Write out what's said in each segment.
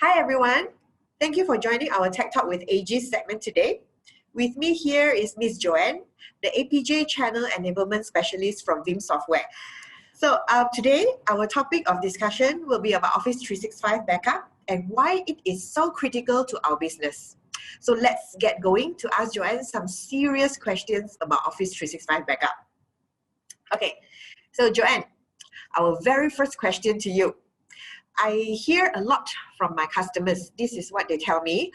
Hi everyone, thank you for joining our Tech Talk with Aegis segment today. With me here is Ms. Joane, the APJ Channel Enablement Specialist from Veeam Software. So today, our topic of discussion will be about Office 365 backup and why it is so critical to our business. So let's get going to ask Joane some serious questions about Office 365 backup. Okay, so Joane, our very first question to you. I hear a lot from my customers. This is what they tell me.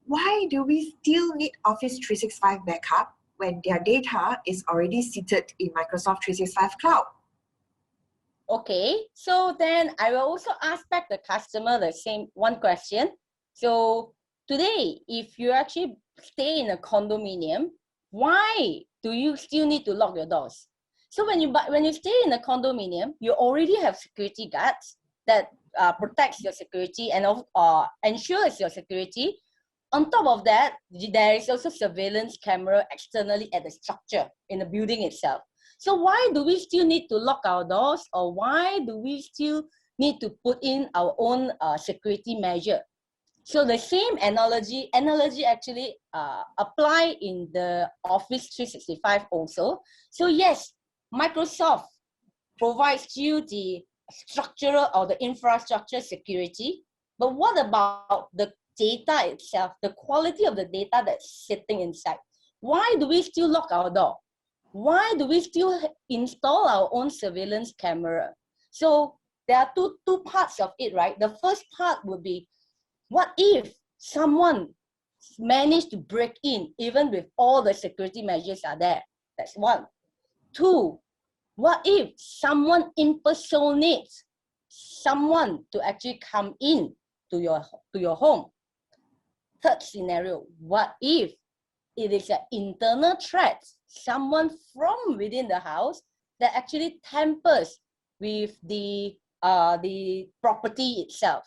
Why do we still need Office 365 backup when their data is already seated in Microsoft 365 Cloud? Okay, so then I will also ask back the customer the same one question. So today, if you actually stay in a condominium, why do you still need to lock your doors? So when you stay in a condominium, you already have security guards that protects your security and ensures your security. On top of that, there is also surveillance camera externally at the structure in the building itself. So why do we still need to lock our doors, or why do we still need to put in our own security measure? So the same analogy actually apply in the Office 365 also. So yes, Microsoft provides you the structural or the infrastructure security, but what about the data itself, the quality of the data that's sitting inside? Why do we still lock our door? Why do we still install our own surveillance camera? So there are two parts of it, right? The first part would be, what if someone managed to break in even with all the security measures are there? That's one. Two, what if someone impersonates someone to actually come in to your home? Third scenario, what if it is an internal threat, someone from within the house that actually tampers with the property itself?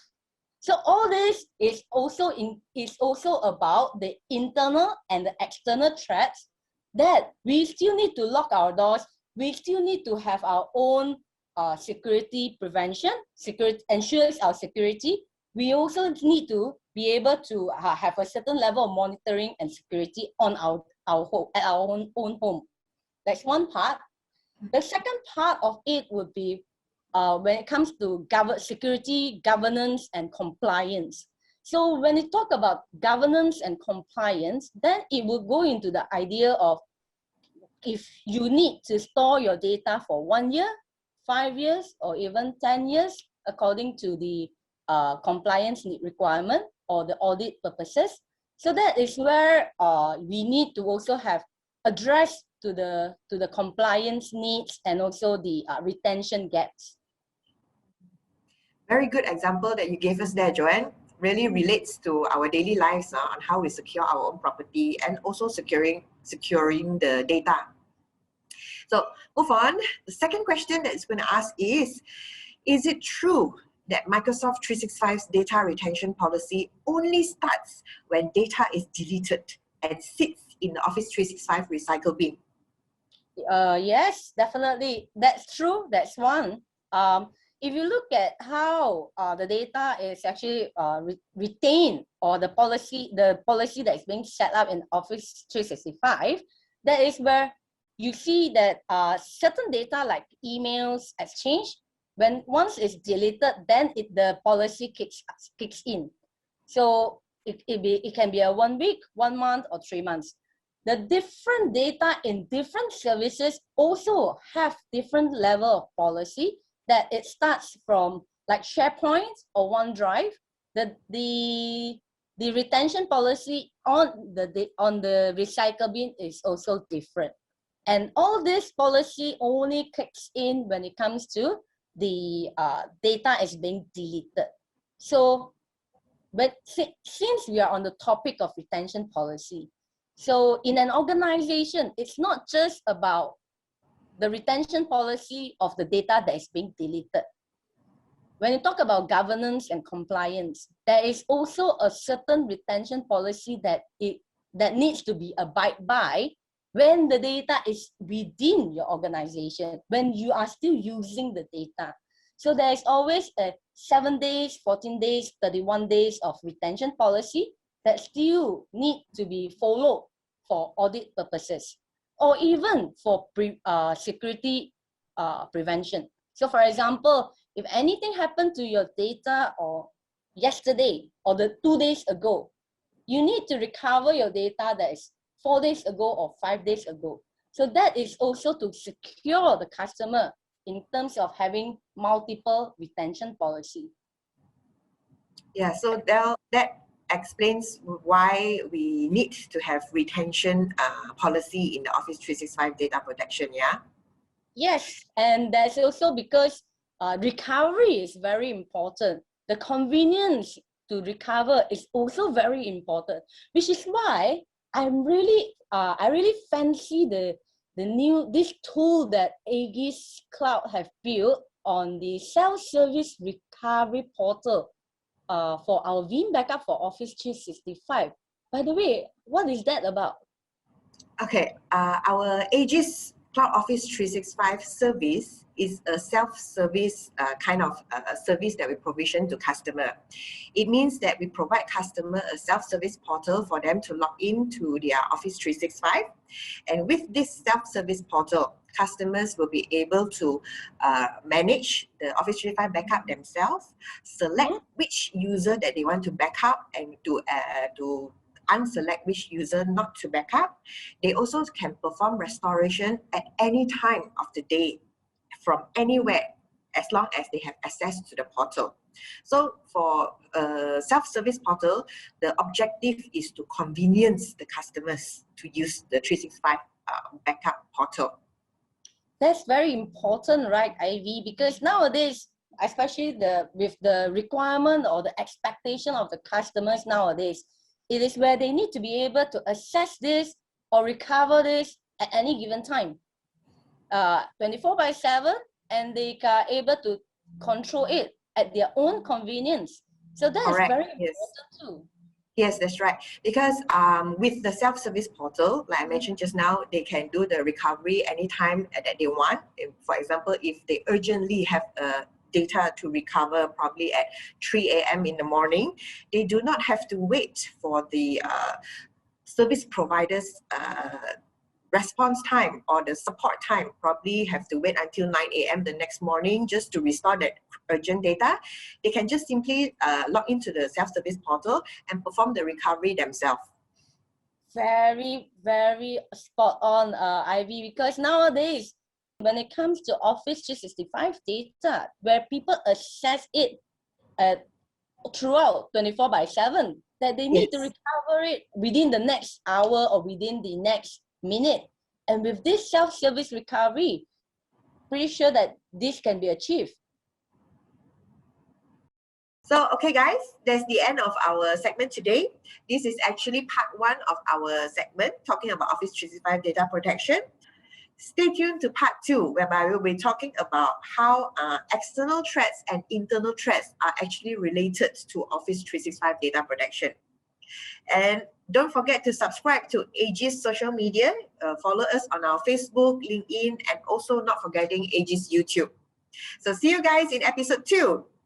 So all this is also about the internal and the external threats that we still need to lock our doors. We still need to have our own security prevention, ensures our security. We also need to be able to have a certain level of monitoring and security on our home, at our own home. That's one part. The second part of it would be when it comes to security, governance, and compliance. So when you talk about governance and compliance, then it will go into the idea of, if you need to store your data for 1 year, 5 years, or even 10 years, according to the compliance requirement or the audit purposes. So that is where we need to also have address to the compliance needs and also the retention gaps. Very good example that you gave us there, Joane. Really relates to our daily lives on how we secure our own property and also securing the data. So move on. The second question that is going to ask is it true that Microsoft 365's data retention policy only starts when data is deleted and sits in the Office 365 recycle bin? Yes, definitely. That's true. That's one. If you look at how the data is actually retained, or the policy that is being set up in Office 365, that is where you see that certain data like emails exchange, when once it's deleted, then the policy kicks in. So it can be a 1 week, 1 month, or 3 months. The different data in different services also have different level of policy, that it starts from like SharePoint or OneDrive. The retention policy on the recycle bin is also different. And all this policy only kicks in when it comes to the data is being deleted. So, but since we are on the topic of retention policy, so in an organization, it's not just about the retention policy of the data that is being deleted. When you talk about governance and compliance, there is also a certain retention policy that needs to be abided by when the data is within your organization, when you are still using the data. So there is always a 7 days, 14 days, 31 days of retention policy that still need to be followed for audit purposes, or even for security prevention. So for example, if anything happened to your data or yesterday or the 2 days ago, you need to recover your data that is 4 days ago or 5 days ago. So that is also to secure the customer in terms of having multiple retention policy. Yeah, so that explains why we need to have retention policy in the Office 365 data protection, yeah? Yes, and that's also because recovery is very important. The convenience to recover is also very important, which is why I really fancy this tool that Aegis Cloud have built on the self-service recovery portal for our Veeam backup for Office 365. By the way, what is that about? Okay, our Aegis Cloud Office 365 service is a self-service kind of service that we provision to customer. It means that we provide customer a self-service portal for them to log into their Office 365. And with this self-service portal, customers will be able to manage the Office 365 backup themselves, select which user that they want to backup, and to unselect which user not to backup. They also can perform restoration at any time of the day from anywhere, as long as they have access to the portal. So for a self-service portal, the objective is to convenience the customers to use the 365 backup portal. That's very important, right, Ai Vee? Because nowadays, especially with the requirement or the expectation of the customers nowadays, it is where they need to be able to access this or recover this at any given time, 24/7, and they are able to control it at their own convenience. So that is very important too. Yes, that's right. Because with the self-service portal, like I mentioned just now, they can do the recovery anytime that they want. For example, if they urgently have data to recover probably at 3 a.m. in the morning, they do not have to wait for the service providers response time or the support time. Probably have to wait until 9 a.m. the next morning just to restore that urgent data. They can just simply log into the self-service portal and perform the recovery themselves. Very, very spot on, Ai Vee, because nowadays, when it comes to Office 365 data, where people access it throughout 24/7, that they need to recover it within the next hour or within the next minute. And with this self-service recovery, pretty sure that this can be achieved. So, okay guys, that's the end of our segment today. This is actually part 1 of our segment talking about Office 365 data protection. Stay tuned to part 2, whereby we'll be talking about how external threats and internal threats are actually related to Office 365 data protection. And don't forget to subscribe to Aegis social media. Follow us on our Facebook, LinkedIn, and also not forgetting Aegis YouTube. So see you guys in episode 2.